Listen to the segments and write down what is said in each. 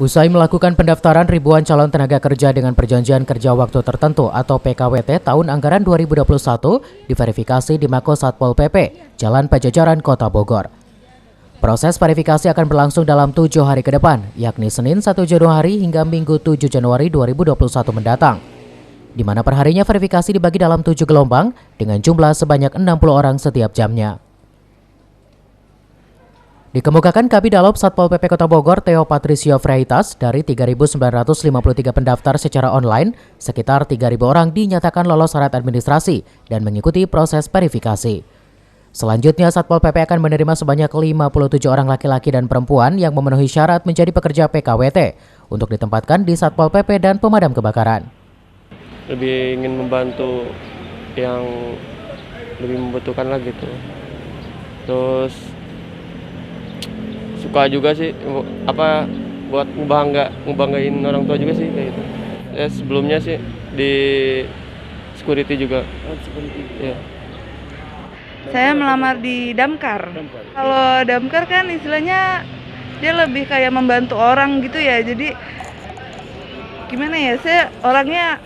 Usai melakukan pendaftaran ribuan calon tenaga kerja dengan perjanjian kerja waktu tertentu atau PKWT tahun anggaran 2021 diverifikasi di Mako Satpol PP, Jalan Pajajaran, Kota Bogor. Proses verifikasi akan berlangsung dalam 7 hari ke depan, yakni Senin 1 Januari hingga Minggu 7 Januari 2021 mendatang. Di mana perharinya verifikasi dibagi dalam 7 gelombang dengan jumlah sebanyak 60 orang setiap jamnya. Dikemukakan Kabid-Dalop Satpol PP Kota Bogor, Theo Patricio Freitas, dari 3.953 pendaftar secara online, sekitar 3.000 orang dinyatakan lolos syarat administrasi dan mengikuti proses verifikasi. Selanjutnya, Satpol PP akan menerima sebanyak 57 orang laki-laki dan perempuan yang memenuhi syarat menjadi pekerja PKWT untuk ditempatkan di Satpol PP dan pemadam kebakaran. Lebih ingin membantu yang lebih membutuhkan lagi tuh. Terus suka juga sih buat ngebanggain orang tua juga sih kayak gitu. Ya sebelumnya sih di security juga. Ya. Saya melamar di Damkar. Kalau Damkar kan istilahnya dia lebih kayak membantu orang gitu ya. Jadi gimana ya? Saya orangnya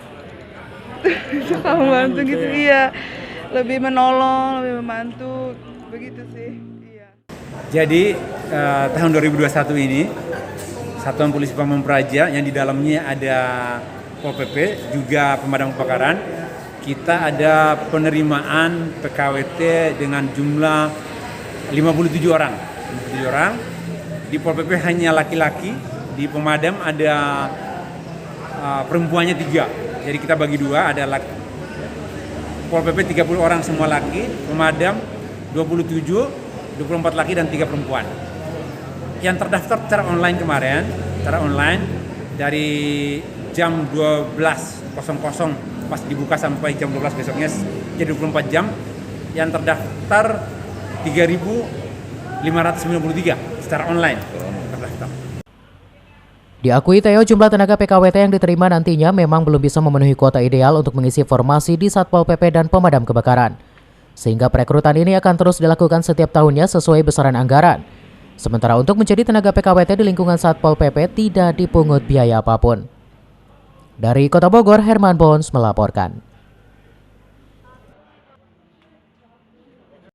suka membantu gitu, iya. Lebih menolong, lebih membantu begitu sih. Jadi tahun 2021 ini Satuan Polisi Pamong Praja yang di dalamnya ada Pol PP juga pemadam kebakaran, kita ada penerimaan PKWT dengan jumlah 57 orang. 57 orang. Di Pol PP hanya laki-laki, di pemadam ada perempuannya 3. Jadi kita bagi 2, ada Pol PP 30 orang semua laki, pemadam 27, 24 laki dan 3 perempuan. Yang terdaftar secara online kemarin, secara online dari jam 12.00 pas dibuka sampai jam 12 besoknya, jadi 24 jam. Yang terdaftar 3.593 secara online terdaftar. Diakui Theo, jumlah tenaga PKWT yang diterima nantinya memang belum bisa memenuhi kuota ideal untuk mengisi formasi di Satpol PP dan pemadam kebakaran. Sehingga perekrutan ini akan terus dilakukan setiap tahunnya sesuai besaran anggaran. Sementara untuk menjadi tenaga PKWT di lingkungan Satpol PP tidak dipungut biaya apapun. Dari Kota Bogor, Herman Bons melaporkan.